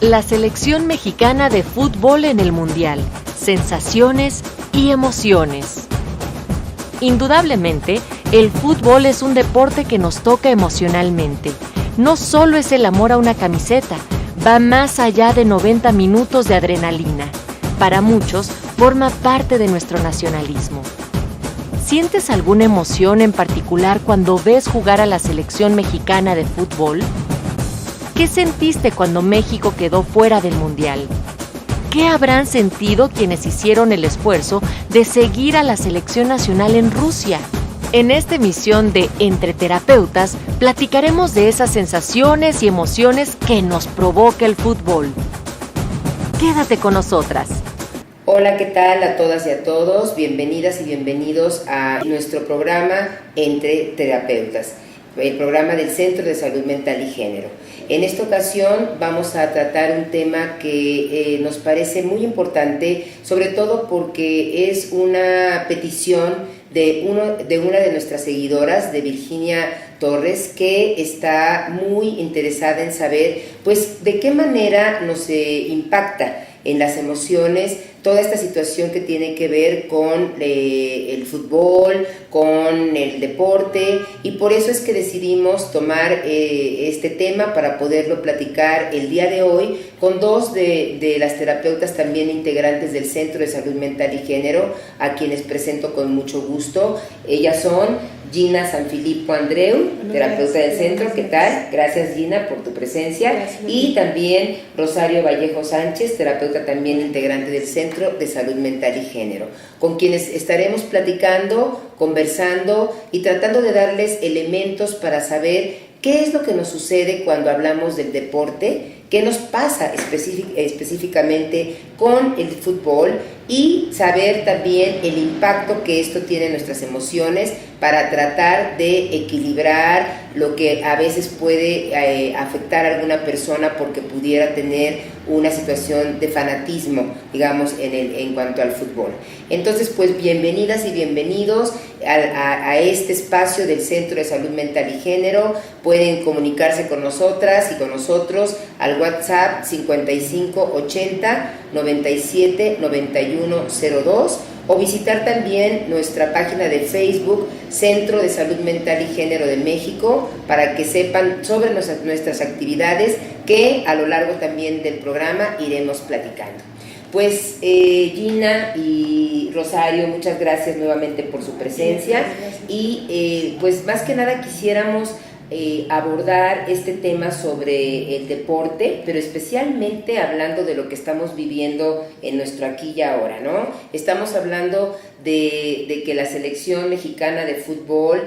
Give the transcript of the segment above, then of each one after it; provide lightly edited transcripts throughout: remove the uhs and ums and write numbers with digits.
La selección mexicana de fútbol en el Mundial. Sensaciones y emociones. Indudablemente, el fútbol es un deporte que nos toca emocionalmente. No solo es el amor a una camiseta, va más allá de 90 minutos de adrenalina. Para muchos, forma parte de nuestro nacionalismo. ¿Sientes alguna emoción en particular cuando ves jugar a la selección mexicana de fútbol? ¿Qué sentiste cuando México quedó fuera del Mundial? ¿Qué habrán sentido quienes hicieron el esfuerzo de seguir a la selección nacional en Rusia? En esta emisión de Entre Terapeutas, platicaremos de esas sensaciones y emociones que nos provoca el fútbol. Quédate con nosotras. Hola, ¿qué tal a todas y a todos? Bienvenidas y bienvenidos a nuestro programa Entre Terapeutas, el programa del Centro de Salud Mental y Género. En esta ocasión vamos a tratar un tema que nos parece muy importante, sobre todo porque es una petición de una de nuestras seguidoras, de Virginia Torres, que está muy interesada en saber, pues, de qué manera nos impacta en las emociones toda esta situación que tiene que ver con el fútbol, con el deporte, y por eso es que decidimos tomar este tema para poderlo platicar el día de hoy con dos de las terapeutas también integrantes del Centro de Salud Mental y Género, a quienes presento con mucho gusto. Ellas son Gina Sanfilippo Andreu, terapeuta del centro. ¿Qué tal? Gracias, Gina, por tu presencia. Y también Rosario Vallejo Sánchez, terapeuta también integrante del Centro de Salud Mental y Género, con quienes estaremos platicando, conversando y tratando de darles elementos para saber qué es lo que nos sucede cuando hablamos del deporte, qué nos pasa específicamente con el fútbol, y saber también el impacto que esto tiene en nuestras emociones para tratar de equilibrar lo que a veces puede afectar a alguna persona porque pudiera tener una situación de fanatismo, digamos, en cuanto al fútbol. Entonces, pues bienvenidas y bienvenidos a este espacio del Centro de Salud Mental y Género. Pueden comunicarse con nosotras y con nosotros al WhatsApp 5580 97 91 02, o visitar también nuestra página de Facebook, Centro de Salud Mental y Género de México, para que sepan sobre nuestras actividades que a lo largo también del programa iremos platicando. Pues Gina y Rosario, muchas gracias nuevamente por su presencia. Y pues más que nada quisiéramos abordar este tema sobre el deporte, pero especialmente hablando de lo que estamos viviendo en nuestro aquí y ahora, ¿no? Estamos hablando de que la selección mexicana de fútbol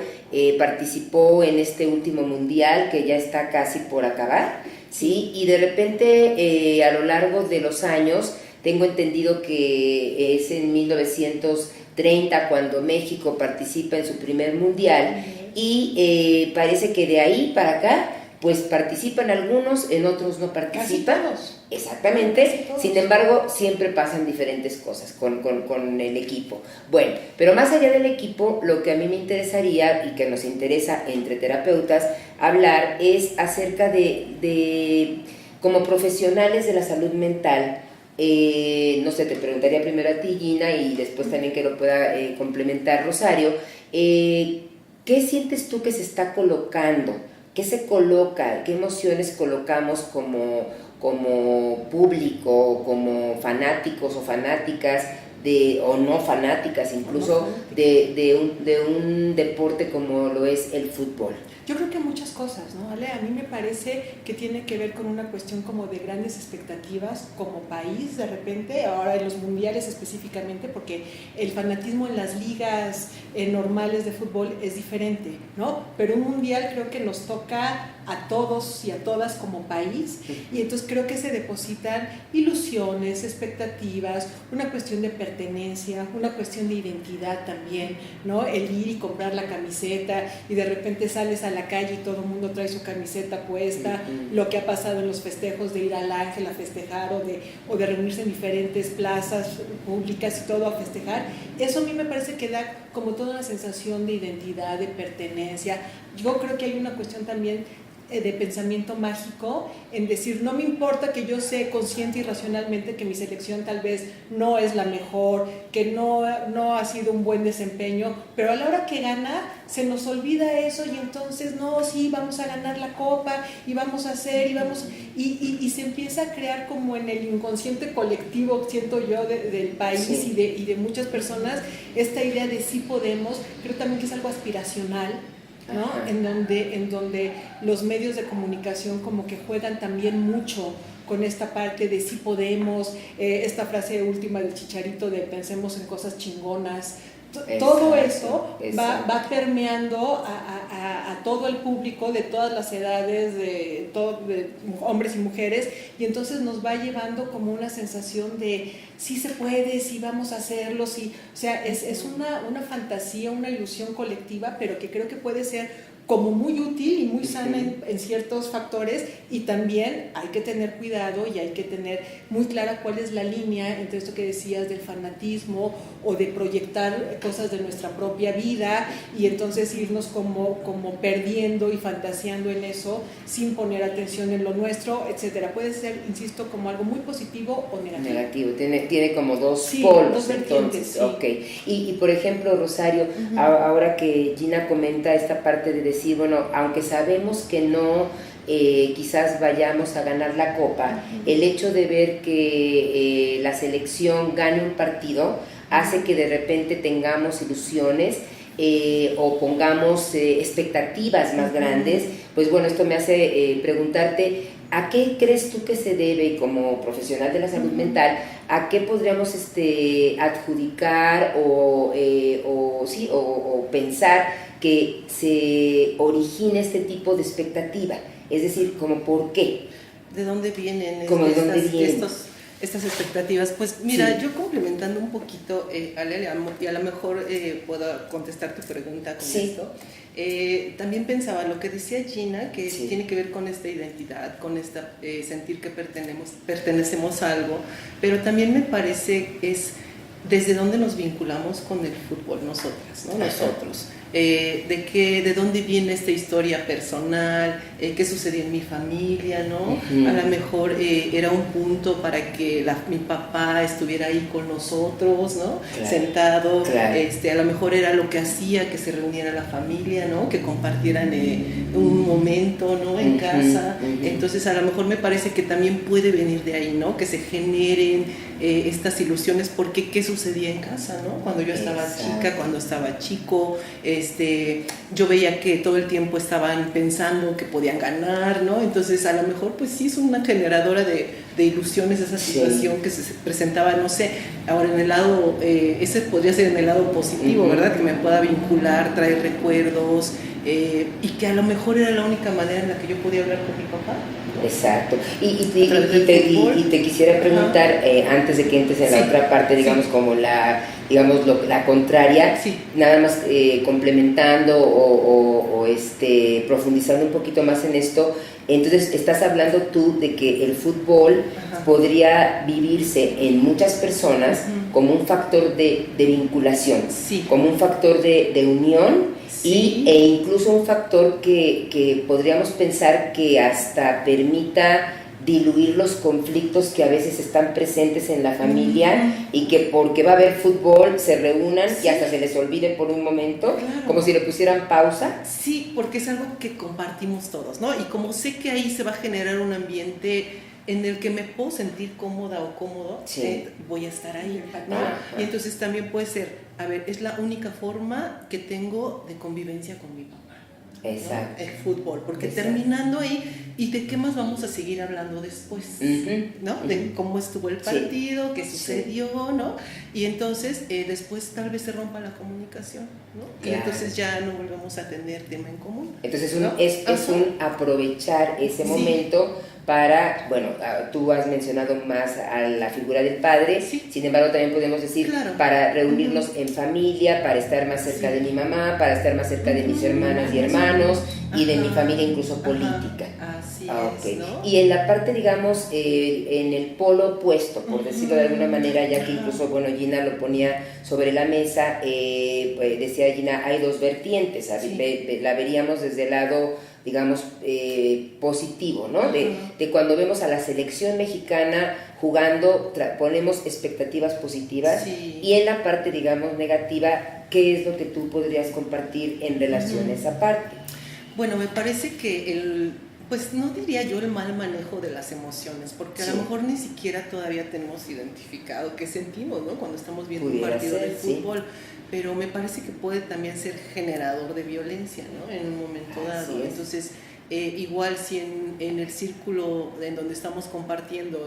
participó en este último mundial que ya está casi por acabar, ¿sí? Y de repente a lo largo de los años, tengo entendido que es en 1930 cuando México participa en su primer mundial, y parece que de ahí para acá pues participan algunos, en otros no participan. Casi todos. Exactamente. Casi todos. Sin embargo, siempre pasan diferentes cosas con el equipo. Bueno, pero más allá del equipo, lo que a mí me interesaría y que nos interesa entre terapeutas hablar es acerca de como profesionales de la salud mental. No sé, te preguntaría primero a ti, Gina, y después también que lo pueda complementar Rosario. ¿Qué sientes tú que se está colocando? ¿Qué se coloca? ¿Qué emociones colocamos como público, como fanáticos o fanáticas, o no fanáticas incluso, de un deporte como lo es el fútbol? Yo creo que muchas cosas, ¿no, Ale? A mí me parece que tiene que ver con una cuestión como de grandes expectativas como país, de repente, ahora en los mundiales específicamente, porque el fanatismo en las ligas normales de fútbol es diferente, ¿no? Pero un mundial creo que nos toca a todos y a todas como país, y entonces creo que se depositan ilusiones, expectativas, una cuestión de pertenencia, una cuestión de identidad también, ¿no? El ir y comprar la camiseta y de repente sales a la calle y todo el mundo trae su camiseta puesta, lo que ha pasado en los festejos de ir al Ángel a festejar o de reunirse en diferentes plazas públicas y todo a festejar. Eso a mí me parece que da como toda una sensación de identidad, de pertenencia. Yo creo que hay una cuestión también de pensamiento mágico en decir, no me importa que yo sé consciente y racionalmente que mi selección tal vez no es la mejor, que no ha sido un buen desempeño, pero a la hora que gana se nos olvida eso y entonces no, sí, vamos a ganar la copa y vamos a hacer y se empieza a crear como en el inconsciente colectivo, siento yo, del país sí. y de muchas personas, esta idea de sí podemos. Creo también que es algo aspiracional, ¿no? En donde los medios de comunicación como que juegan también mucho con esta parte de sí podemos, esta frase última del Chicharito de pensemos en cosas chingonas. Todo eso va permeando a todo el público de todas las edades, de hombres y mujeres, y entonces nos va llevando como una sensación de sí se puede, sí vamos a hacerlo, sí. O sea, es una fantasía, una ilusión colectiva, pero que creo que puede ser como muy útil y muy sana en ciertos factores, y también hay que tener cuidado y hay que tener muy clara cuál es la línea entre esto que decías del fanatismo o de proyectar cosas de nuestra propia vida y entonces irnos como perdiendo y fantaseando en eso sin poner atención en lo nuestro, etcétera. Puede ser, insisto, como algo muy positivo o negativo. Tiene como dos polos, dos vertientes, entonces, okay. Y por ejemplo, Rosario, ahora que Gina comenta esta parte de decir, bueno, aunque sabemos que no quizás vayamos a ganar la copa, el hecho de ver que la selección gane un partido hace que de repente tengamos ilusiones o pongamos expectativas más grandes. Pues bueno, esto me hace preguntarte, ¿a qué crees tú que se debe, como profesional de la salud mental, a qué podríamos adjudicar o pensar que se origine este tipo de expectativa? Es decir, ¿como por qué? ¿De dónde vienen estas expectativas? Pues mira, yo complementando un poquito, Ale, y a lo mejor puedo contestar tu pregunta con esto. También pensaba lo que decía Gina, que tiene que ver con esta identidad, con esta sentir que pertenecemos a algo, pero también me parece es desde dónde nos vinculamos con el fútbol nosotras, ¿no? Nosotros. De dónde viene esta historia personal, qué sucedió en mi familia, ¿no? A lo mejor era un punto para que mi papá estuviera ahí con nosotros, ¿no? Sentado, a lo mejor era lo que hacía que se reuniera la familia, ¿no? Que compartieran un momento, ¿no? En casa. Entonces a lo mejor me parece que también puede venir de ahí, ¿no? Que se generen estas ilusiones, porque qué sucedía en casa, ¿no? Cuando yo estaba chica, cuando estaba chico, yo veía que todo el tiempo estaban pensando que podían ganar, ¿no? Entonces a lo mejor pues sí es una generadora de ilusiones esa situación que se presentaba, no sé, ahora en el lado, ese podría ser en el lado positivo, ¿verdad? Que me pueda vincular, traer recuerdos, y que a lo mejor era la única manera en la que yo podía hablar con mi papá, ¿no? Exacto. Y te quisiera preguntar, antes de que entres en la otra parte, digamos, como la contraria, nada más complementando o profundizando un poquito más en esto. Entonces estás hablando tú de que el fútbol podría vivirse en muchas personas como un factor de vinculación, como un factor de unión, e incluso un factor que podríamos pensar que hasta permita diluir los conflictos que a veces están presentes en la familia y que porque va a haber fútbol se reúnan y hasta se les olvide por un momento, como si le pusieran pausa. Sí, porque es algo que compartimos todos, ¿no? Y como sé que ahí se va a generar un ambiente en el que me puedo sentir cómoda o cómodo, voy a estar ahí, ¿no? Y entonces también puede ser, a ver, es la única forma que tengo de convivencia con mi papá. Exacto. ¿No? El fútbol, porque terminando ahí, ¿y de qué más vamos a seguir hablando después? ¿No? De cómo estuvo el partido, qué sucedió, ¿no? Y entonces después tal vez se rompa la comunicación, ¿no? Y entonces ya no volvemos a tener tema en común. Entonces es un aprovechar ese momento para, bueno, tú has mencionado más a la figura del padre, sin embargo también podemos decir para reunirnos en familia, para estar más cerca de mi mamá, para estar más cerca de mis hermanas y hermanos y de mi familia incluso política. Así es, ¿no? Y en la parte, digamos, en el polo opuesto, por decirlo de alguna manera, ya que incluso, bueno, Gina lo ponía sobre la mesa, pues decía Gina, hay dos vertientes, la veríamos desde el lado digamos, positivo, ¿no? De cuando vemos a la selección mexicana jugando, ponemos expectativas positivas, y en la parte, digamos, negativa, ¿qué es lo que tú podrías compartir en relación a esa parte? Bueno, me parece que pues no diría yo el mal manejo de las emociones, porque a lo mejor ni siquiera todavía tenemos identificado qué sentimos, ¿no? Cuando estamos viendo un partido de fútbol, pero me parece que puede también ser generador de violencia, ¿no? En un momento dado. Entonces, igual si en el círculo en donde estamos compartiendo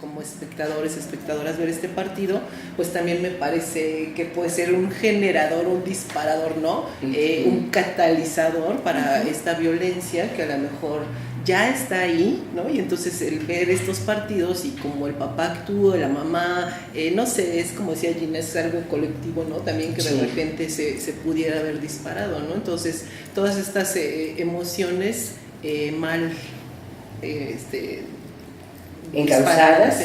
como espectadoras ver este partido, pues también me parece que puede ser un generador, un disparador, ¿no? Un catalizador para esta violencia que a lo mejor ya está ahí, ¿no? Y entonces el ver estos partidos y como el papá actúa, la mamá, no sé, es como decía Gina, es algo colectivo, ¿no? También que de repente se pudiera haber disparado, ¿no? Entonces todas estas emociones mal encausadas,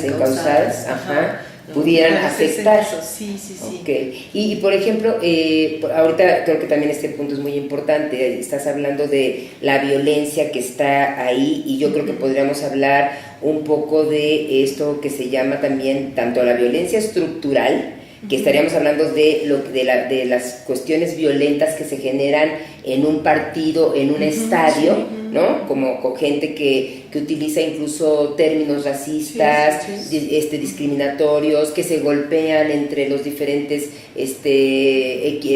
pudieran afectar. Sí. Okay. Y por ejemplo, ahorita creo que también este punto es muy importante, estás hablando de la violencia que está ahí, y yo creo que podríamos hablar un poco de esto que se llama también tanto la violencia estructural, que estaríamos hablando de las cuestiones violentas que se generan en un partido, en un estadio, ¿no? Como con gente que utiliza incluso términos racistas, discriminatorios, que se golpean entre los diferentes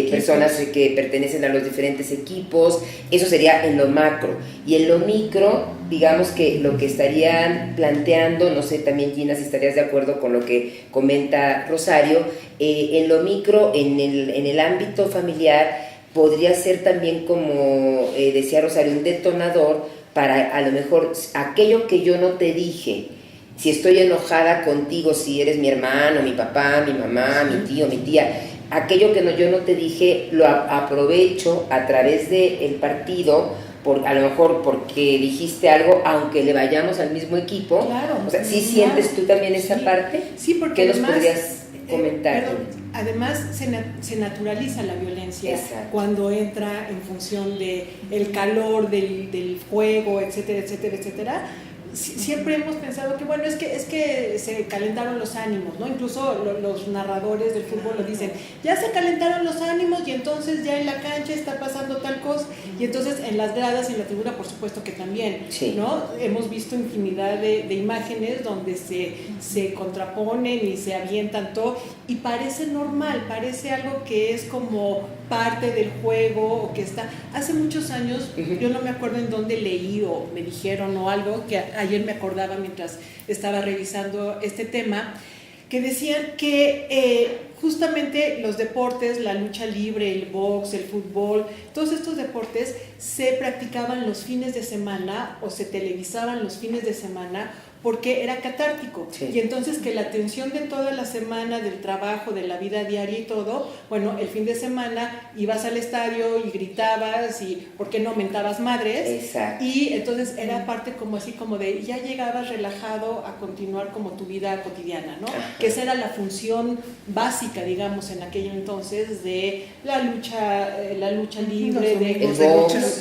personas que pertenecen a los diferentes equipos. Eso sería en lo macro. Y en lo micro, digamos que lo que estarían planteando, no sé también Gina si estarías de acuerdo con lo que comenta Rosario, en lo micro, en el ámbito familiar, podría ser también, como decía Rosario, un detonador para a lo mejor aquello que yo no te dije. Si estoy enojada contigo, si eres mi hermano, mi papá, mi mamá, mi tío, mi tía, aquello que yo no te dije lo aprovecho a través del partido, a lo mejor porque dijiste algo, aunque le vayamos al mismo equipo. Claro. O sea, ¿sí sientes tú también esa parte? Sí, porque ¿qué además, nos podrías comentar? Además se naturaliza la violencia. Exacto. Cuando entra en función de el calor del fuego, etcétera. Siempre hemos pensado que bueno, es que se calentaron los ánimos, ¿no? Incluso los narradores del fútbol lo dicen, ya se calentaron los ánimos y entonces ya en la cancha está pasando tal cosa, y entonces en las gradas y en la tribuna por supuesto que también, ¿no? Hemos visto infinidad de imágenes donde se contraponen y se avientan todo, y parece normal, parece algo que es como parte del juego, o que está, hace muchos años, yo no me acuerdo en dónde leí o me dijeron o algo, que ayer me acordaba mientras estaba revisando este tema, que decían que justamente los deportes, la lucha libre, el box, el fútbol, todos estos deportes se practicaban los fines de semana o se televisaban los fines de semana porque era catártico, y entonces que la tensión de toda la semana, del trabajo, de la vida diaria y todo, bueno, el fin de semana ibas al estadio y gritabas y, ¿por qué no mentabas madres? Exacto. Y entonces era parte como así como de, ya llegabas relajado a continuar como tu vida cotidiana, ¿no? Que esa era la función básica, digamos, en aquello entonces de la lucha libre,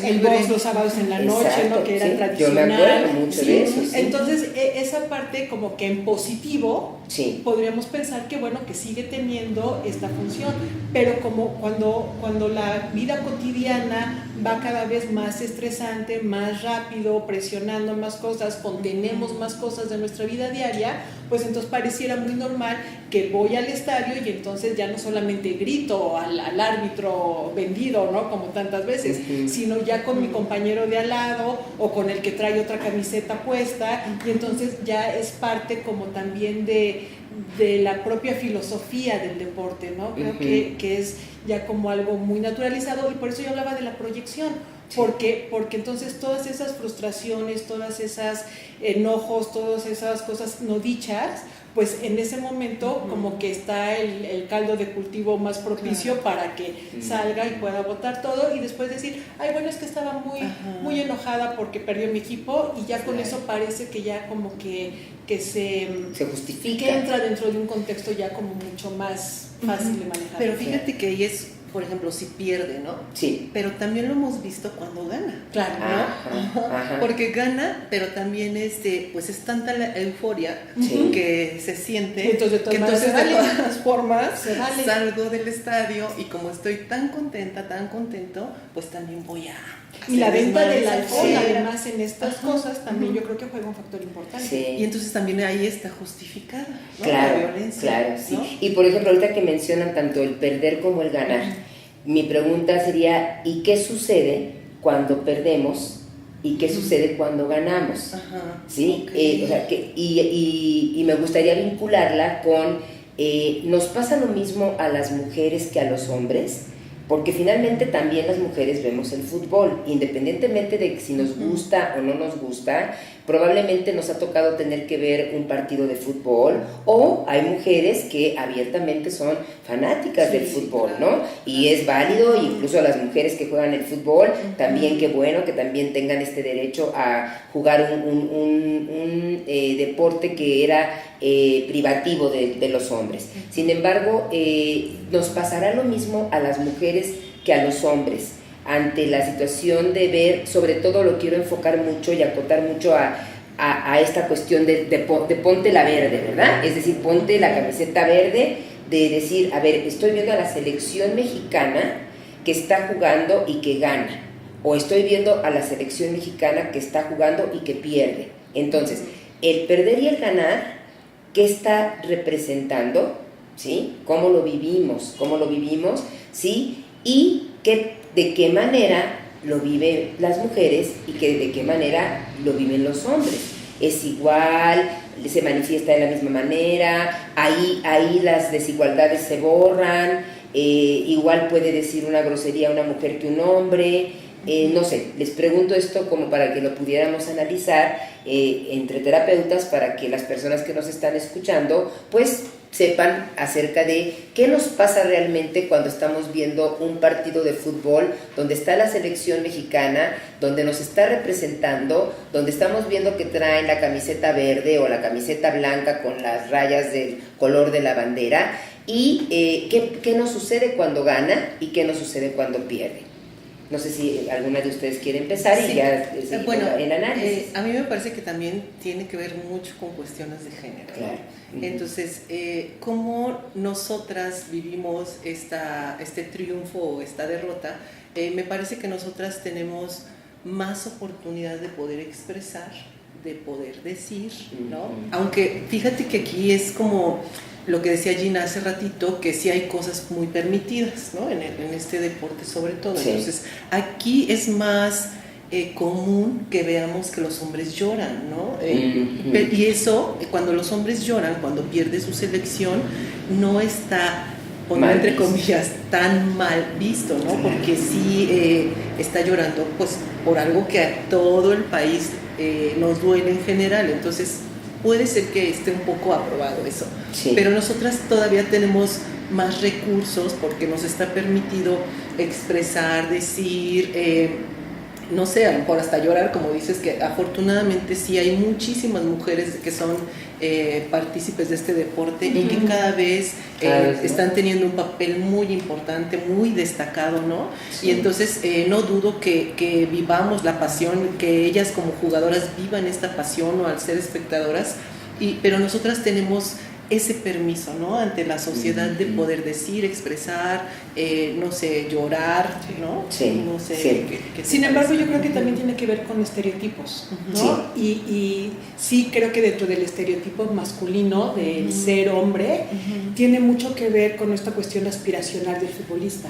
el box los sábados en la noche, ¿no? Que era tradicional. Yo me acuerdo mucho de eso. Entonces, esa parte como que en positivo podríamos pensar que bueno, que sigue teniendo esta función, pero como cuando la vida cotidiana va cada vez más estresante, más rápido, presionando más cosas, contenemos más cosas de nuestra vida diaria, pues entonces pareciera muy normal que voy al estadio y entonces ya no solamente grito al árbitro vendido, ¿no? Como tantas veces, sino ya con mi compañero de al lado o con el que trae otra camiseta puesta, y entonces ya es parte como también de la propia filosofía del deporte, ¿no? Creo que es ya como algo muy naturalizado, y por eso yo hablaba de la proyección, porque entonces todas esas frustraciones, todas esas enojos, todas esas cosas no dichas, pues en ese momento como que está el caldo de cultivo más propicio para que salga y pueda botar todo, y después decir, ay, bueno, es que estaba muy enojada porque perdió mi equipo, y ya con eso parece que ya como que se justifica, que entra dentro de un contexto ya como mucho más fácil de manejar. Pero fíjate que ahí es por ejemplo, si pierde, ¿no? Sí. Pero también lo hemos visto cuando gana. Claro, ¿no? Ajá. Porque gana, pero también pues es tanta la euforia que se siente. Entonces, de todas las formas vale. salgo del estadio y como estoy tan contenta, tan contento, pues también voy a... Y la venta del alcohol, además, en estas cosas también yo creo que juega un factor importante. Sí. Y entonces también ahí está justificada, ¿no? Claro, la violencia. Claro, sí. ¿no? Y por ejemplo, ahorita que mencionan tanto el perder como el ganar, mi pregunta sería, ¿y qué sucede cuando perdemos y qué sucede cuando ganamos? Ajá, ¿Sí? okay. O sea, y me gustaría vincularla con, ¿nos pasa lo mismo a las mujeres que a los hombres? Porque finalmente también las mujeres vemos el fútbol, independientemente de si nos gusta o no nos gusta, probablemente nos ha tocado tener que ver un partido de fútbol, o hay mujeres que abiertamente son fanáticas del fútbol, claro, ¿no? Y es válido, incluso a las mujeres que juegan el fútbol, también qué bueno que también tengan este derecho a jugar un deporte que era privativo de los hombres. Sin embargo, nos pasará lo mismo a las mujeres que a los hombres, ante la situación de ver, sobre todo lo quiero enfocar mucho y acotar mucho a esta cuestión de ponte la verde, ¿verdad? Es decir, ponte la camiseta verde, de decir, a ver, estoy viendo a la selección mexicana que está jugando y que gana, o estoy viendo a la selección mexicana que está jugando y que pierde. Entonces, el perder y el ganar, ¿qué está representando? ¿Sí? ¿Cómo lo vivimos? ¿Sí? Y de qué manera lo viven las mujeres y de qué manera lo viven los hombres. ¿Es igual? ¿Se manifiesta de la misma manera? Ahí las desigualdades se borran. Igual puede decir una grosería una mujer que un hombre. No sé, les pregunto esto como para que lo pudiéramos analizar entre terapeutas, para que las personas que nos están escuchando pues sepan acerca de qué nos pasa realmente cuando estamos viendo un partido de fútbol donde está la selección mexicana, donde nos está representando, donde estamos viendo que traen la camiseta verde o la camiseta blanca con las rayas del color de la bandera, y qué nos sucede cuando gana y qué nos sucede cuando pierde. No sé si alguna de ustedes quiere empezar y ya bueno, el análisis. A mí me parece que también tiene que ver mucho con cuestiones de género. Claro. Entonces, ¿cómo nosotras vivimos este triunfo o esta derrota? Me parece que nosotras tenemos más oportunidad de poder expresar, de poder decir, ¿no? Aunque fíjate que aquí es como lo que decía Gina hace ratito, que sí hay cosas muy permitidas, ¿no? En este deporte sobre todo. Sí. Entonces, aquí es más común que veamos que los hombres lloran, ¿no? Y eso, cuando los hombres lloran, cuando pierde su selección, no está, entre comillas, tan mal visto, ¿no? Porque sí está llorando pues por algo que a todo el país nos duele en general. Entonces, puede ser que esté un poco aprobado eso, sí, pero nosotras todavía tenemos más recursos porque nos está permitido expresar, decir, no sé, a lo mejor hasta llorar, como dices, que afortunadamente sí hay muchísimas mujeres que son partícipes de este deporte y que cada vez están teniendo un papel muy importante, muy destacado, ¿no? Sí. Y entonces no dudo que vivamos la pasión, que ellas como jugadoras vivan esta pasión o al ser espectadoras, pero nosotras tenemos ese permiso, ¿no? Ante la sociedad de poder decir, expresar, no sé, llorar, ¿no? Sí. No sé. Sí. ¿Qué Sin embargo, yo creo que también tiene que ver con estereotipos, ¿no? Sí. Y sí creo que dentro del estereotipo masculino del ser hombre, tiene mucho que ver con esta cuestión aspiracional del futbolista.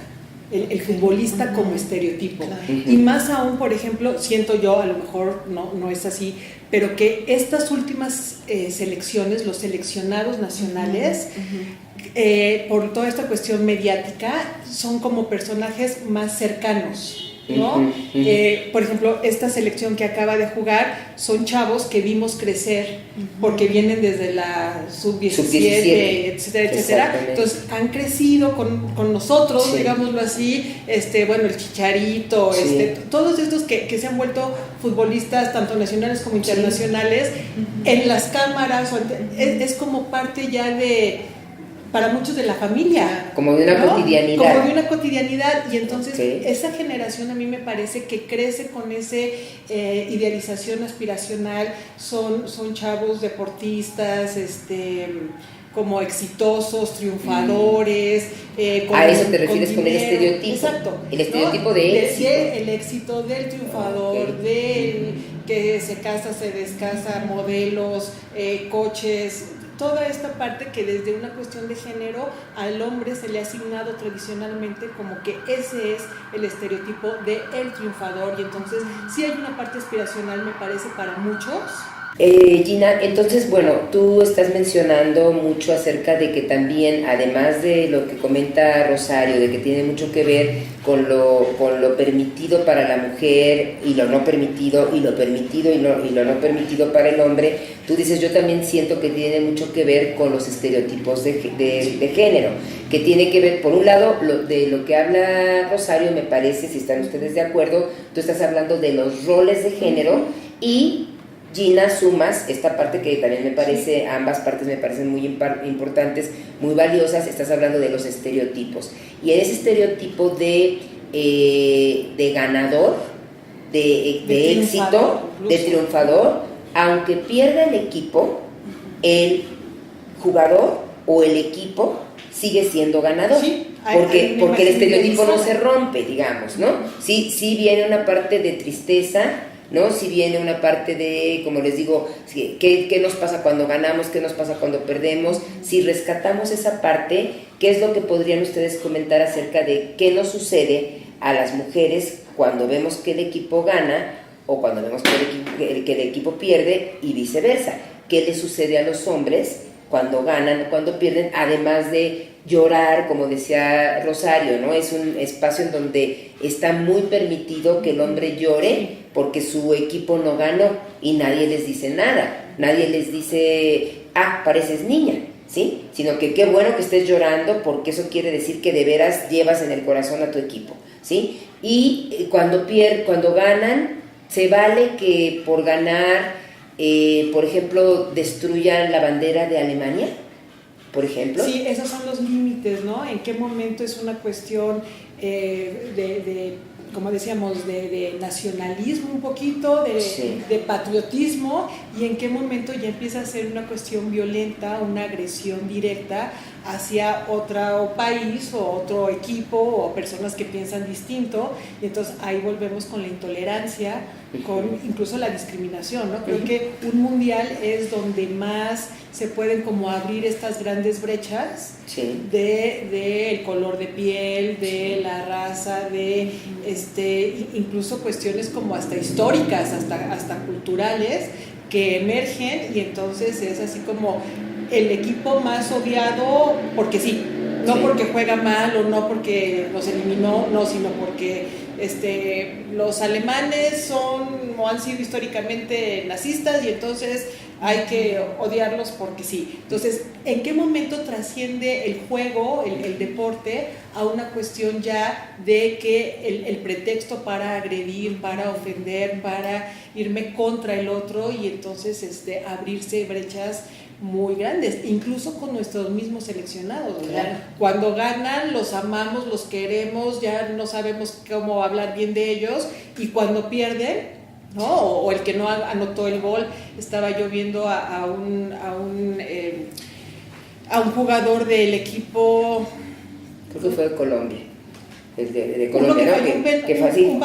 El futbolista como estereotipo. Claro. Y más aún, por ejemplo, siento yo, a lo mejor no es así, pero que estas últimas selecciones, los seleccionados nacionales, por toda esta cuestión mediática, son como personajes más cercanos, ¿no? Por ejemplo, esta selección que acaba de jugar son chavos que vimos crecer porque vienen desde la sub-17, etcétera. Entonces han crecido con nosotros, sí, digámoslo así, bueno, el Chicharito, sí, todos estos que se han vuelto futbolistas tanto nacionales como internacionales, en las cámaras, es como parte ya para muchos de la familia. Como de una cotidianidad. Como de una cotidianidad. Y entonces esa generación a mí me parece que crece con ese idealización aspiracional. Son chavos deportistas, como exitosos, triunfadores. A eso te refieres con el estereotipo. Exacto. El estereotipo de éxito. El éxito del triunfador, del que se casa, se descasa, modelos, coches, toda esta parte que desde una cuestión de género al hombre se le ha asignado tradicionalmente como que ese es el estereotipo de el triunfador, y entonces sí hay una parte aspiracional, me parece, para muchos. Gina, entonces, bueno, tú estás mencionando mucho acerca de que también, además de lo que comenta Rosario, de que tiene mucho que ver con lo permitido para la mujer y lo no permitido, y lo permitido y lo no permitido para el hombre, tú dices, yo también siento que tiene mucho que ver con los estereotipos de género, que tiene que ver, por un lado, de lo que habla Rosario, me parece, si están ustedes de acuerdo, tú estás hablando de los roles de género, y Gina, sumas esta parte que también me parece, ambas partes me parecen muy importantes, muy valiosas. Estás hablando de los estereotipos, y en ese estereotipo de ganador, de éxito, de triunfador, aunque pierda el equipo, el jugador o el equipo sigue siendo ganador, porque el estereotipo no se rompe, digamos, ¿no? Sí viene una parte de tristeza, ¿no? Si viene una parte de, como les digo, ¿qué nos pasa cuando ganamos? ¿Qué nos pasa cuando perdemos? Si rescatamos esa parte, ¿qué es lo que podrían ustedes comentar acerca de qué nos sucede a las mujeres cuando vemos que el equipo gana o cuando vemos que el equipo pierde, y viceversa? ¿Qué les sucede a los hombres cuando ganan o cuando pierden? Además de llorar, como decía Rosario, ¿no? Es un espacio en donde está muy permitido que el hombre llore porque su equipo no ganó, y nadie les dice nada, nadie les dice, pareces niña, ¿sí? Sino que qué bueno que estés llorando, porque eso quiere decir que de veras llevas en el corazón a tu equipo, ¿sí? Y cuando ganan, se vale que por ganar, por ejemplo, destruyan la bandera de Alemania, por ejemplo. Sí, esos son los límites, ¿no? ¿En qué momento es una cuestión como decíamos, de nacionalismo un poquito, de patriotismo, y en qué momento ya empieza a ser una cuestión violenta, una agresión directa hacia otro país o otro equipo o personas que piensan distinto? Y entonces ahí volvemos con la intolerancia, con incluso la discriminación, ¿no? Creo que un mundial es donde más se pueden como abrir estas grandes brechas de el color de piel, de la raza, de incluso cuestiones como hasta históricas, hasta culturales, que emergen, y entonces es así como el equipo más odiado porque sí, no porque juega mal o no porque los eliminó, no, sino porque los alemanes son o han sido históricamente nazistas, y entonces hay que odiarlos porque sí. Entonces, ¿en qué momento trasciende el juego, el deporte, a una cuestión ya de que el pretexto para agredir, para ofender, para irme contra el otro, y entonces abrirse brechas muy grandes, incluso con nuestros mismos seleccionados, ¿verdad? Claro. Cuando ganan los amamos, los queremos, ya no sabemos cómo hablar bien de ellos, y cuando pierden, ¿no? O el que no anotó el gol, estaba yo viendo a un jugador del equipo, creo que fue de Colombia. De Colombia, ¿no? Que fue así.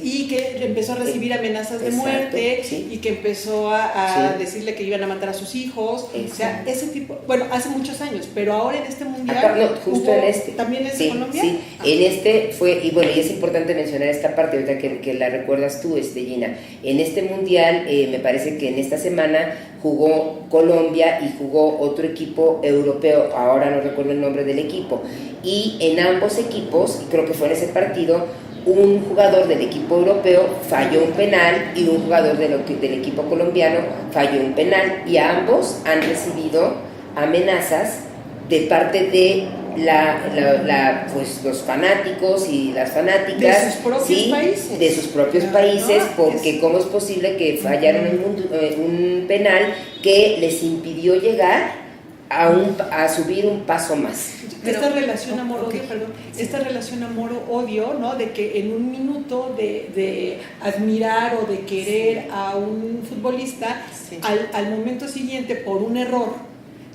Y que empezó a recibir amenazas de muerte, y que empezó a decirle que iban a matar a sus hijos. Exacto. O sea, ese tipo, bueno, hace muchos años, pero ahora en este mundial justo en ¿también es de Colombia? Sí, en este fue, y bueno, y es importante mencionar esta parte ahorita que la recuerdas tú, Gina. En este mundial, me parece que en esta semana jugó Colombia y jugó otro equipo europeo, ahora no recuerdo el nombre del equipo, y en ambos equipos, y creo que fue en ese partido, un jugador del equipo europeo falló un penal y un jugador del equipo colombiano falló un penal, y ambos han recibido amenazas de parte de pues los fanáticos y las fanáticas de sus propios países, de sus propios países, porque cómo es posible que fallaron un penal que les impidió llegar a subir un paso más. Esta relación amor-odio, ¿no? De que en un minuto de admirar o de querer a un futbolista, sí, al momento siguiente, por un error,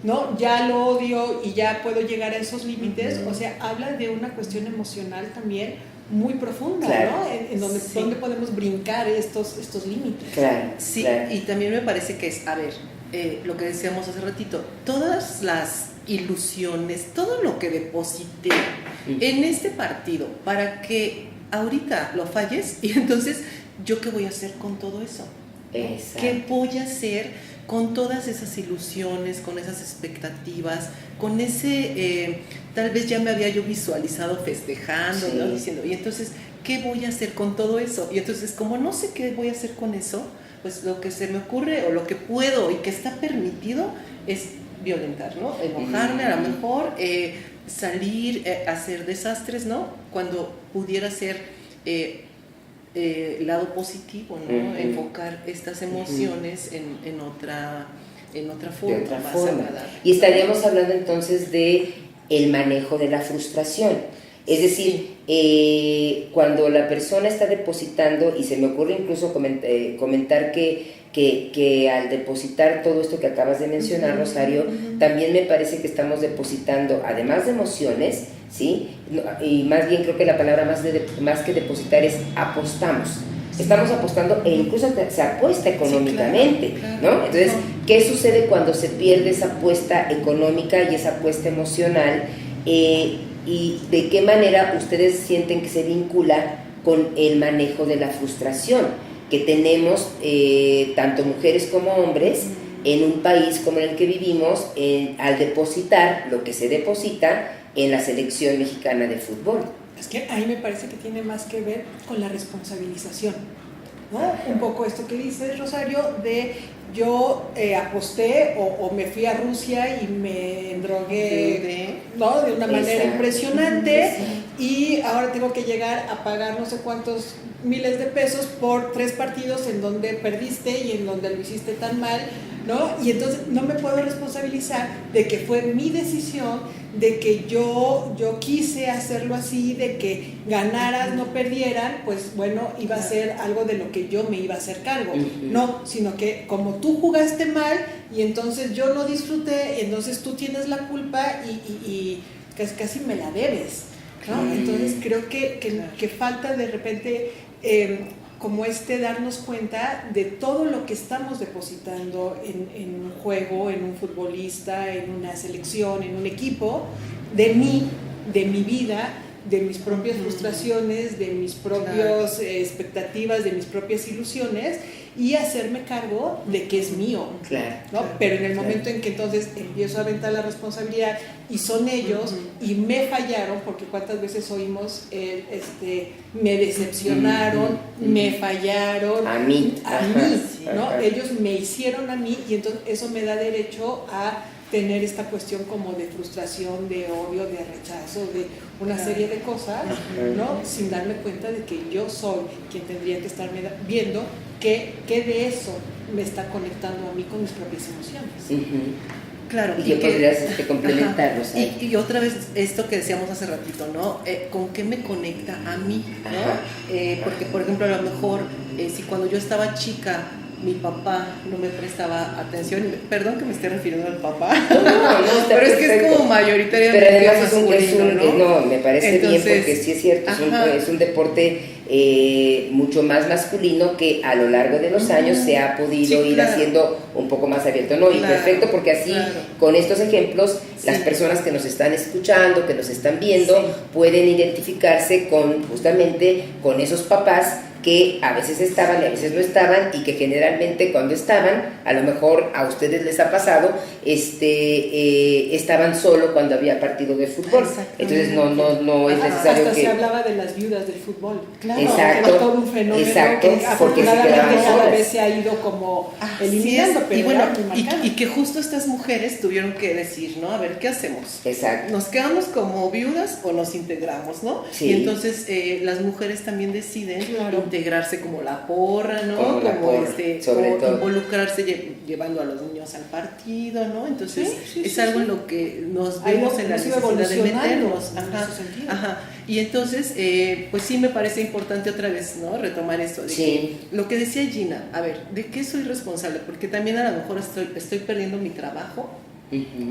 ¿no? Ya lo odio y ya puedo llegar a esos límites. O sea, habla de una cuestión emocional también muy profunda, claro, ¿no? En donde, sí, donde podemos brincar estos límites. Claro, sí, claro. Y también me parece que es, a ver, lo que decíamos hace ratito, todas las ilusiones, todo lo que deposité en este partido para que ahorita lo falles, y entonces, ¿yo qué voy a hacer con todo eso? ¿Qué voy a hacer con todas esas ilusiones, con esas expectativas, con ese, tal vez ya me había yo visualizado festejando, sí, ¿no? Diciendo, y entonces, ¿qué voy a hacer con todo eso? Y entonces, como no sé qué voy a hacer con eso, pues lo que se me ocurre o lo que puedo y que está permitido es violentar, ¿no? Enojarme a lo mejor, salir, hacer desastres, ¿no? Cuando pudiera ser lado positivo, ¿no? Enfocar estas emociones en otra forma, de otra más forma. agradable. Y estaríamos hablando entonces de el manejo de la frustración. Es decir, cuando la persona está depositando, y se me ocurre incluso comentar que al depositar todo esto que acabas de mencionar, Rosario, también me parece que estamos depositando, además de emociones, ¿sí? Y más bien creo que la palabra más que depositar es apostamos. Estamos apostando e incluso se apuesta económicamente, sí, claro, ¿no? Entonces, ¿qué sucede cuando se pierde esa apuesta económica y esa apuesta emocional? ¿Y de qué manera ustedes sienten que se vincula con el manejo de la frustración que tenemos tanto mujeres como hombres en un país como en el que vivimos al depositar lo que se deposita en la selección mexicana de fútbol? Es que ahí me parece que tiene más que ver con la responsabilización, ¿no? Un poco esto que dices, Rosario, de yo aposté o me fui a Rusia y me drogué, ¿no? De una manera impresionante, y ahora tengo que llegar a pagar no sé cuántos miles de pesos por 3 partidos en donde perdiste y en donde lo hiciste tan mal, ¿no? Y entonces no me puedo responsabilizar de que fue mi decisión, de que yo quise hacerlo así, de que ganaras, no perdieran, pues bueno, iba a ser algo de lo que yo me iba a hacer cargo, no, sino que como tú jugaste mal y entonces yo no disfruté, entonces tú tienes la culpa y casi me la debes, ¿no? Entonces creo que falta de repente como darnos cuenta de todo lo que estamos depositando en un juego, en un futbolista, en una selección, en un equipo, de mí, de mi vida, de mis propias frustraciones, de mis propias expectativas, de mis propias ilusiones, y hacerme cargo de que es mío, ¿no? Pero en el momento en que entonces empiezo a aventar la responsabilidad y son ellos y me fallaron, porque cuántas veces oímos me decepcionaron, me fallaron a mí, ¿no? Ellos me hicieron a mí, y entonces eso me da derecho a tener esta cuestión como de frustración, de odio, de rechazo, de una serie de cosas, ¿no? Sin darme cuenta de que yo soy quien tendría que estarme viendo qué de eso me está conectando a mí con mis propias emociones. Claro. Y que podrías complementarlos. Y otra vez esto que decíamos hace ratito, ¿no? ¿Con qué me conecta a mí? ¿No? Porque, por ejemplo, a lo mejor, si cuando yo estaba chica, mi papá no me prestaba atención, perdón que me esté refiriendo al papá, no, pero es que es como mayoritariamente, pero además masculino, ¿no? Me parece entonces, bien, porque sí es cierto, es un deporte mucho más masculino que a lo largo de los años se ha podido ir haciendo un poco más abierto, ¿no? Y perfecto, porque así con estos ejemplos las personas que nos están escuchando, que nos están viendo, pueden identificarse justamente con esos papás que a veces estaban y a veces no estaban, y que generalmente cuando estaban, a lo mejor a ustedes les ha pasado, estaban solo cuando había partido de fútbol. Entonces no es necesario hasta que... se hablaba de las viudas del fútbol. Exacto. Era todo un fenómeno que afortunadamente cada vez se ha ido como eliminando. Pero y bueno, y que justo estas mujeres tuvieron que decir, ¿no? A ver, ¿qué hacemos? Exacto. ¿Nos quedamos como viudas o nos integramos, no? Sí. Y entonces las mujeres también deciden integrarse como la porra, ¿no? Como involucrarse llevando a los niños al partido, ¿no? Entonces es algo en lo que nos vemos en la necesidad de meternos. Ajá. Y entonces, pues sí me parece importante otra vez, ¿no? Retomar esto. De que, lo que decía Gina, a ver, ¿de qué soy responsable? Porque también a lo mejor estoy perdiendo mi trabajo.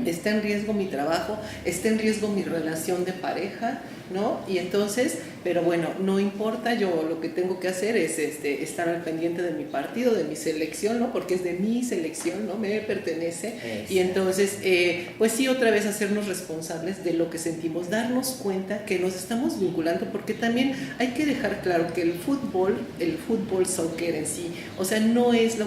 Está en riesgo mi trabajo, está en riesgo mi relación de pareja, ¿no? Y entonces, pero bueno, no importa, yo lo que tengo que hacer es estar al pendiente de mi partido, de mi selección, ¿no? Porque es de mi selección, ¿no? Me pertenece. Y entonces, pues sí, otra vez hacernos responsables de lo que sentimos, darnos cuenta que nos estamos vinculando, porque también hay que dejar claro que el fútbol soccer en sí, o sea, no es lo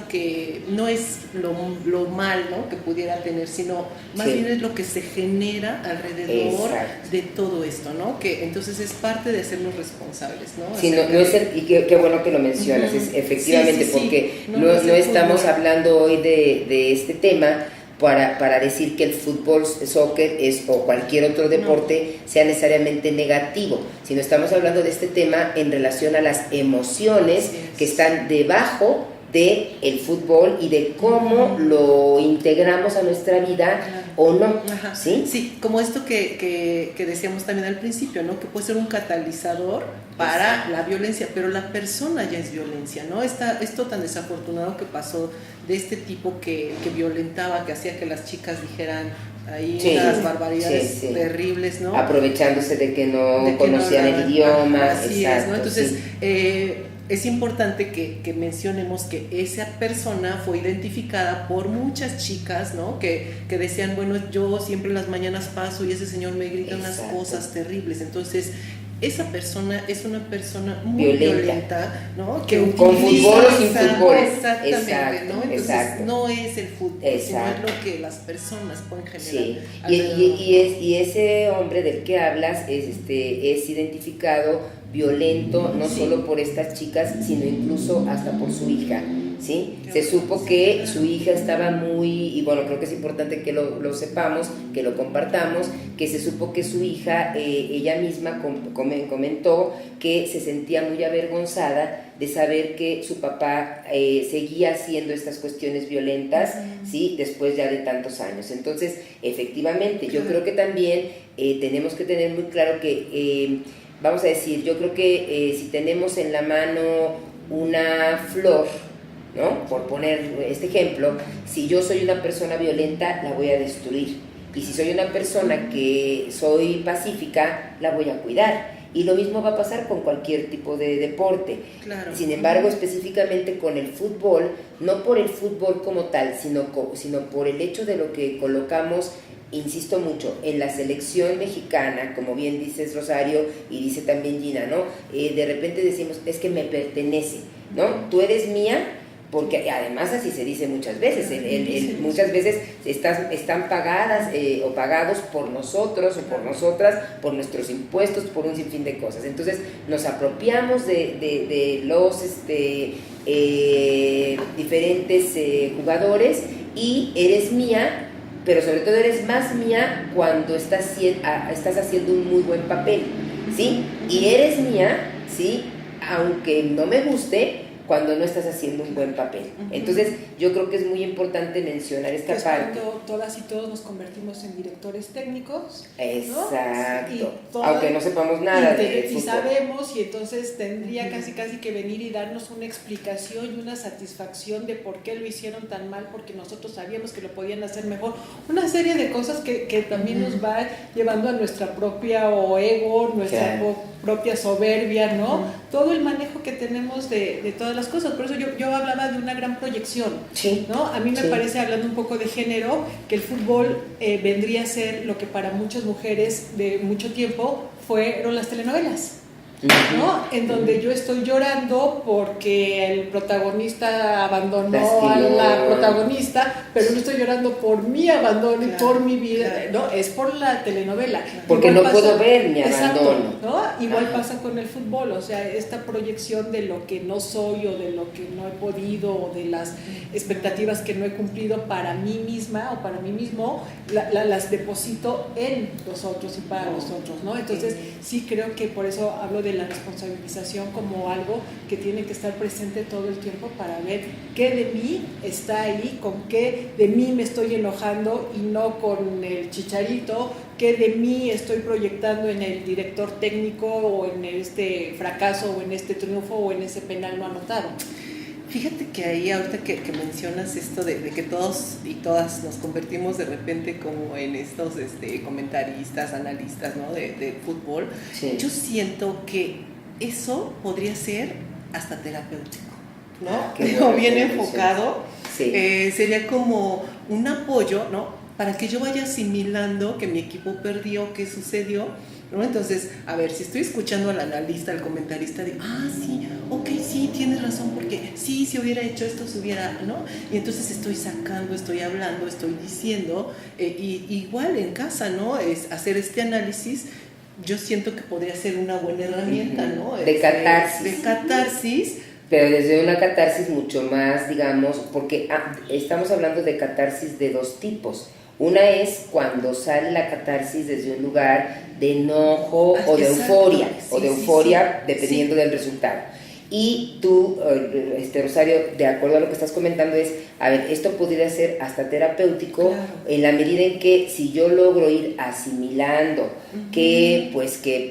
mal, ¿no? Que pudiera tener, sino más bien es lo que se genera alrededor de todo esto, ¿no? Que entonces es parte de hacernos responsables, ¿no? Sí, no es y qué bueno que lo mencionas, es, efectivamente, porque no estamos hablando hoy de este tema para decir que el fútbol, soccer o cualquier otro deporte sea necesariamente negativo, sino estamos hablando de este tema en relación a las emociones que están debajo de el fútbol y de cómo lo integramos a nuestra vida o no. ¿Sí? Sí, como esto que decíamos también al principio, ¿no? Que puede ser un catalizador para la violencia, pero la persona ya es violencia, ¿no? Esto tan desafortunado que pasó de este tipo que violentaba, que hacía que las chicas dijeran ahí unas barbaridades terribles, ¿no? Aprovechándose de que no conocían el idioma. Así es, ¿no? Entonces, es importante que mencionemos que esa persona fue identificada por muchas chicas, ¿no? Que decían, bueno, yo siempre en las mañanas paso y ese señor me grita unas cosas terribles. Entonces, esa persona es una persona muy violenta, ¿no? Que con fútbol o sin fútbol. Exactamente, ¿no? Entonces, no es el fútbol, sino es lo que las personas pueden generar. Sí, y ese hombre del que hablas es identificado violento, no solo por estas chicas, sino incluso hasta por su hija, ¿sí? Se supo que su hija estaba y bueno, creo que es importante que lo sepamos, que lo compartamos, que se supo que su hija, ella misma comentó que se sentía muy avergonzada de saber que su papá seguía haciendo estas cuestiones violentas, ¿sí? Después ya de tantos años. Entonces, efectivamente, yo creo que también tenemos que tener muy claro que vamos a decir, yo creo que si tenemos en la mano una flor, ¿no? Por poner este ejemplo, si yo soy una persona violenta, la voy a destruir. Y si soy una persona que soy pacífica, la voy a cuidar. Y lo mismo va a pasar con cualquier tipo de deporte. Claro. Sin embargo, específicamente con el fútbol, no por el fútbol como tal, sino por el hecho de lo que colocamos, insisto mucho, en la selección mexicana, como bien dices Rosario y dice también Gina, ¿no? De repente decimos, es que me pertenece, ¿no? Tú eres mía, porque además así se dice muchas veces, muchas veces están pagadas o pagados por nosotros o por nosotras, por nuestros impuestos, por un sinfín de cosas. Entonces nos apropiamos de los diferentes jugadores y eres mía, pero sobre todo eres más mía cuando estás haciendo un muy buen papel, ¿sí? Y eres mía, ¿sí? Aunque no me guste, cuando no estás haciendo un buen papel. Entonces, yo creo que es muy importante mencionar esta parte. Cuando todas y todos nos convertimos en directores técnicos. Exacto. Aunque no sepamos nada de fútbol. Y sabemos, y entonces tendría casi que venir y darnos una explicación y una satisfacción de por qué lo hicieron tan mal, porque nosotros sabíamos que lo podían hacer mejor. Una serie de cosas que también nos va llevando a nuestra propia ego, nuestra propia soberbia, ¿no? Todo el manejo que tenemos de todas las cosas. Por eso yo hablaba de una gran proyección, ¿no? A mí me parece, hablando un poco de género, que el fútbol vendría a ser lo que para muchas mujeres de mucho tiempo fueron las telenovelas, ¿no? En donde yo estoy llorando porque el protagonista abandonó a la protagonista, pero no estoy llorando por mi abandono y por mi vida, ¿no? Es por la telenovela. Porque igual no puedo ver mi abandono. ¿No? Igual pasa con el fútbol, o sea, esta proyección de lo que no soy o de lo que no he podido o de las expectativas que no he cumplido para mí misma o para mí mismo, las deposito en los otros y para los otros, ¿no? Entonces, sí creo que por eso hablo de de la responsabilización como algo que tiene que estar presente todo el tiempo para ver qué de mí está ahí, con qué de mí me estoy enojando y no con el chicharito, qué de mí estoy proyectando en el director técnico o en este fracaso o en este triunfo o en ese penal no anotado. Fíjate que ahí ahorita que mencionas esto de que todos y todas nos convertimos de repente como en estos comentaristas, analistas, ¿no? de fútbol, sí. Yo siento que eso podría ser hasta terapéutico, ¿no? Bueno, bien enfocado, sí. Sería como un apoyo, ¿no? Para que yo vaya asimilando que mi equipo perdió, qué sucedió, ¿no? Entonces, a ver, si estoy escuchando al analista, al comentarista, digo, sí, ok, sí, tienes razón, porque sí, si hubiera hecho esto, se hubiera, ¿no? Y entonces estoy sacando, estoy hablando, estoy diciendo, y igual en casa, ¿no? Es hacer este análisis, yo siento que podría ser una buena herramienta, ¿no? De catarsis. De catarsis. Pero desde una catarsis mucho más, digamos, porque estamos hablando de catarsis de dos tipos. Una es cuando sale la catarsis desde un lugar de enojo o de euforia, sí, dependiendo del resultado. Y tú, Rosario, de acuerdo a lo que estás comentando es, a ver, esto podría ser hasta terapéutico, claro, en la medida en que si yo logro ir asimilando que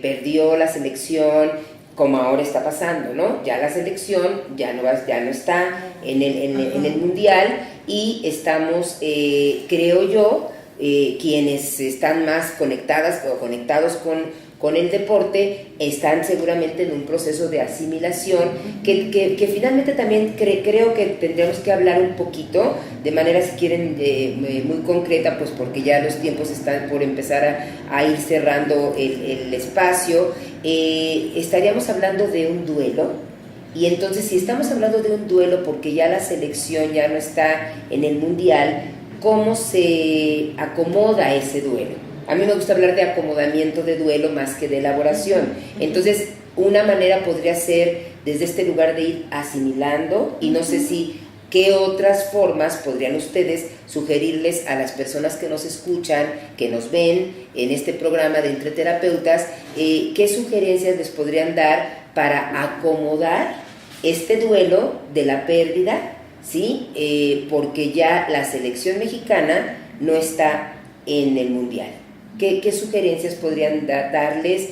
perdió la selección, como ahora está pasando, ¿no? Ya la selección ya no está en el Mundial y estamos, creo yo, quienes están más conectadas o conectados con el deporte están seguramente en un proceso de asimilación que finalmente también creo que tendremos que hablar un poquito de manera, si quieren, muy concreta, pues porque ya los tiempos están por empezar a ir cerrando el espacio. Estaríamos hablando de un duelo, y entonces si estamos hablando de un duelo porque ya la selección ya no está en el Mundial, ¿cómo se acomoda ese duelo? A mí me gusta hablar de acomodamiento de duelo más que de elaboración. Entonces, una manera podría ser desde este lugar de ir asimilando, y no sé si qué otras formas podrían ustedes sugerirles a las personas que nos escuchan, que nos ven en este programa de Entre Terapeutas, qué sugerencias les podrían dar para acomodar este duelo de la pérdida, ¿sí? Porque ya la selección mexicana no está en el Mundial. ¿Qué sugerencias podrían darles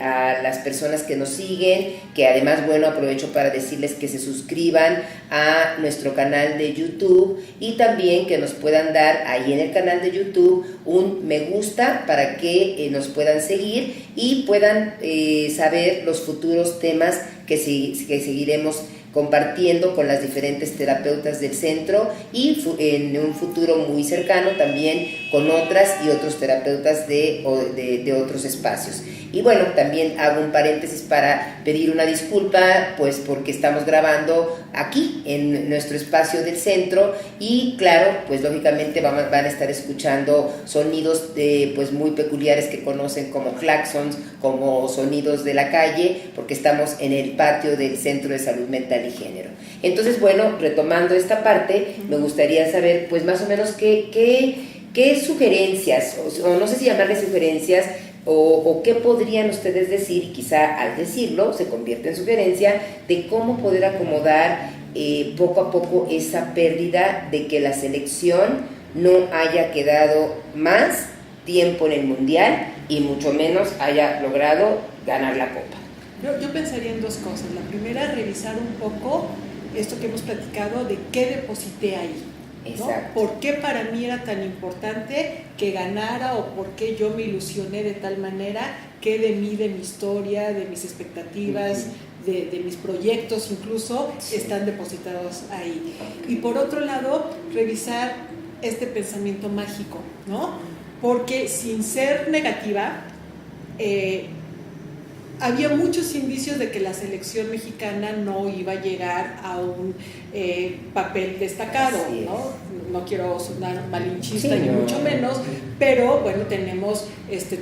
a las personas que nos siguen? Que además, bueno, aprovecho para decirles que se suscriban a nuestro canal de YouTube y también que nos puedan dar ahí en el canal de YouTube un me gusta para que nos puedan seguir y puedan saber los futuros temas que seguiremos compartiendo con las diferentes terapeutas del centro y en un futuro muy cercano también con otras y otros terapeutas de otros espacios. Y bueno, también hago un paréntesis para pedir una disculpa, pues porque estamos grabando aquí en nuestro espacio del centro y claro, pues lógicamente van a estar escuchando sonidos pues muy peculiares que conocen como claxons, como sonidos de la calle, porque estamos en el patio del Centro de Salud Mental y Género. Entonces, bueno, retomando esta parte, me gustaría saber pues más o menos qué sugerencias, o no sé si llamarles sugerencias, o qué podrían ustedes decir, y quizá al decirlo se convierte en sugerencia, de cómo poder acomodar poco a poco esa pérdida de que la selección no haya quedado más tiempo en el Mundial y mucho menos haya logrado ganar la Copa. Yo pensaría en dos cosas. La primera, revisar un poco esto que hemos platicado de qué deposité ahí. ¿No? ¿Por qué para mí era tan importante que ganara o por qué yo me ilusioné de tal manera que de mí, de mi historia, de mis expectativas, de mis proyectos incluso, están depositados ahí? Y por otro lado, revisar este pensamiento mágico, ¿no? Porque sin ser negativa, había muchos indicios de que la selección mexicana no iba a llegar a un papel destacado, ¿no? No quiero sonar malinchista ni mucho menos, pero bueno, tenemos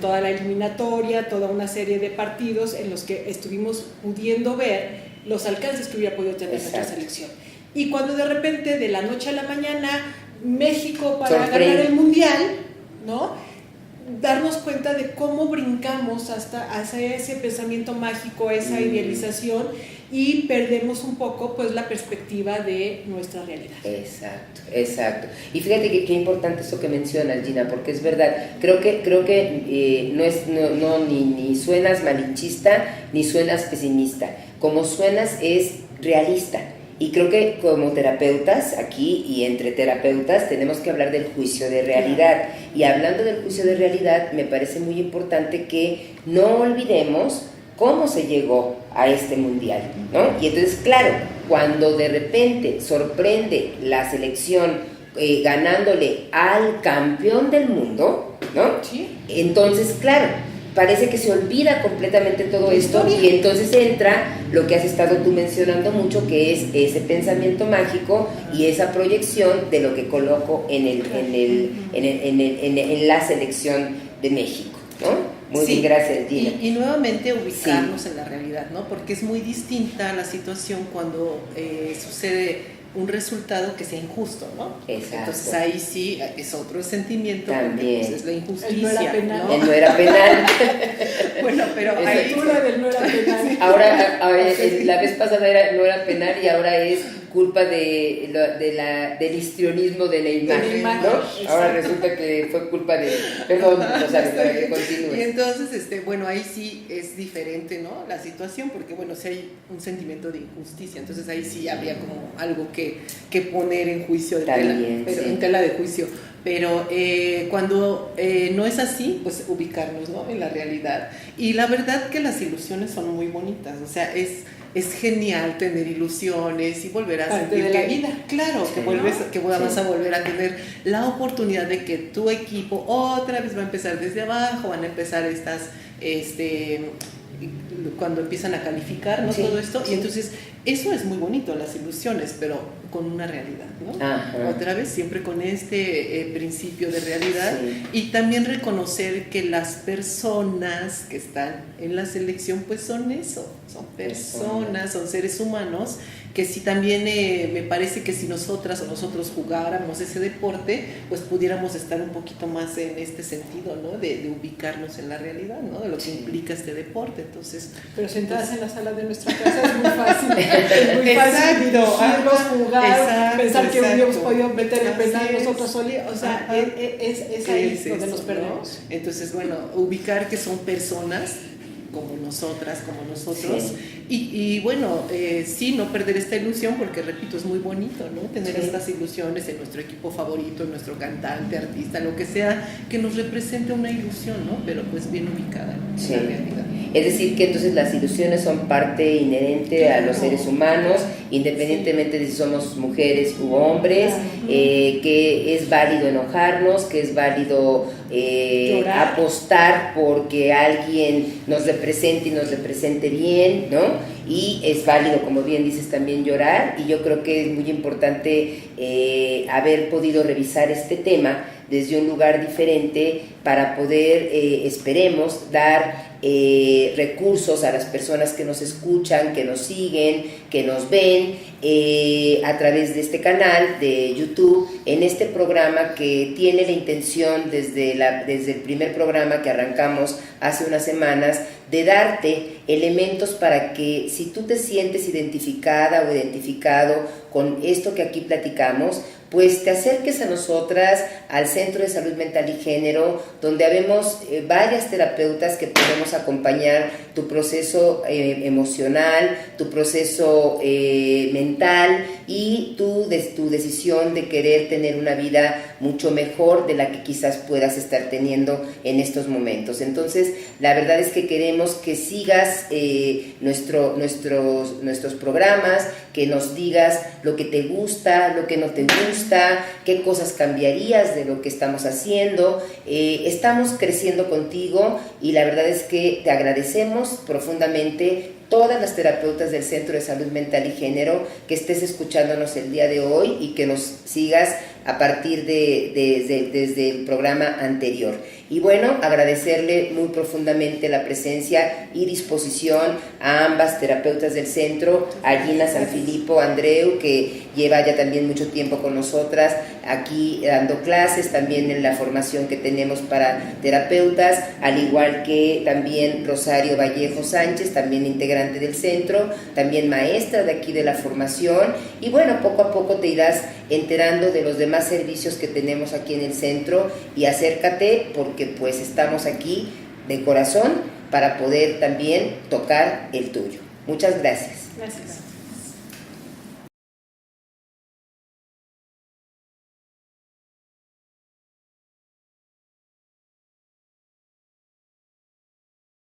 toda la eliminatoria, toda una serie de partidos en los que estuvimos pudiendo ver los alcances que hubiera podido tener nuestra selección. Y cuando de repente, de la noche a la mañana, México para ganar el Mundial, ¿no? darnos cuenta de cómo brincamos hacia ese pensamiento mágico, esa idealización, y perdemos un poco pues la perspectiva de nuestra realidad. Exacto. Y fíjate que qué importante eso que mencionas, Gina, porque es verdad. Creo que ni suenas malinchista ni suenas pesimista. Como suenas es realista. Y creo que como terapeutas, aquí y entre terapeutas, tenemos que hablar del juicio de realidad. Y hablando del juicio de realidad, me parece muy importante que no olvidemos cómo se llegó a este mundial, ¿no? Y entonces, claro, cuando de repente sorprende la selección ganándole al campeón del mundo, ¿no? Sí. Entonces, claro, parece que se olvida completamente todo esto y entonces entra lo que has estado tú mencionando mucho, que es ese pensamiento mágico y esa proyección de lo que coloco en la selección de México, ¿no? Muy bien, gracias, Gina. Y nuevamente ubicarnos en la realidad, ¿no? Porque es muy distinta la situación cuando sucede un resultado que sea injusto, ¿no? Exacto. Entonces ahí sí es otro sentimiento. También. Porque, pues, es la injusticia. El no era penal. ¿no? El no era penal. Bueno, pero ahí... del no era penal. Ahora la vez pasada no era penal y ahora es culpa del histrionismo de la imagen, ¿no? Ahora resulta que fue culpa de... Perdón, no sabes, para que continúes. Y entonces, bueno, ahí sí es diferente, ¿no? La situación, porque, bueno, si hay un sentimiento de injusticia, entonces ahí sí habría como algo que poner en juicio, en tela de juicio. Pero cuando no es así, pues ubicarnos, ¿no? En la realidad. Y la verdad que las ilusiones son muy bonitas, o sea, es genial tener ilusiones y volver a sentir de la vida. Claro, que vas a volver a tener la oportunidad de que tu equipo otra vez va a empezar desde abajo, van a empezar estas cuando empiezan a calificar, ¿no? Todo esto, y entonces eso es muy bonito, las ilusiones, pero con una realidad, ¿no? Ajá. Otra vez siempre con este principio de realidad, y también reconocer que las personas que están en la selección pues son eso, son personas, son seres humanos, que si también me parece que si nosotras o nosotros jugáramos ese deporte, pues pudiéramos estar un poquito más en este sentido, ¿no? De ubicarnos en la realidad, ¿no? De lo que implica este deporte. Entonces, pero sentadas en la sala de nuestra casa es muy fácil. Es muy fácil dirigirnos, jugar, pensar que hubiéramos podido meter el penal nosotros solitos. O sea, es ahí donde nos perdemos. ¿No? Entonces, bueno, ubicar que son personas como nosotras, como nosotros, y bueno, sí, no perder esta ilusión, porque repito, es muy bonito, ¿no? Tener estas ilusiones en nuestro equipo favorito, en nuestro cantante, artista, lo que sea, que nos represente una ilusión, ¿no? Pero pues bien ubicada en la realidad. Es decir, que entonces las ilusiones son parte inherente a los seres humanos, independientemente de si somos mujeres u hombres, que es válido enojarnos, que es válido apostar porque alguien nos represente y nos represente bien, ¿no? Y es válido, como bien dices, también llorar, y yo creo que es muy importante haber podido revisar este tema desde un lugar diferente para poder, esperemos, dar recursos a las personas que nos escuchan, que nos siguen, que nos ven a través de este canal de YouTube, en este programa que tiene la intención desde el primer programa que arrancamos hace unas semanas, de darte elementos para que si tú te sientes identificada o identificado con esto que aquí platicamos, pues te acerques a nosotras, al Centro de Salud Mental y Género, donde habemos varias terapeutas que podemos acompañar tu proceso emocional, tu proceso mental y tu decisión de querer tener una vida mucho mejor de la que quizás puedas estar teniendo en estos momentos. Entonces, la verdad es que queremos que sigas nuestros programas, que nos digas lo que te gusta, lo que no te gusta, qué cosas cambiarías de lo que estamos haciendo. Estamos creciendo contigo y la verdad es que te agradecemos profundamente, todas las terapeutas del Centro de Salud Mental y Género, que estés escuchándonos el día de hoy y que nos sigas a partir desde el programa anterior. Y bueno, agradecerle muy profundamente la presencia y disposición a ambas terapeutas del centro, a Gina Sanfilippo Andreu, que lleva ya también mucho tiempo con nosotras aquí dando clases, también en la formación que tenemos para terapeutas, al igual que también Rosario Vallejo Sánchez, también integrante del centro, también maestra de aquí de la formación. Y bueno, poco a poco te irás enterando de los demás servicios que tenemos aquí en el centro, y acércate porque pues estamos aquí de corazón para poder también tocar el tuyo. Muchas gracias. Gracias.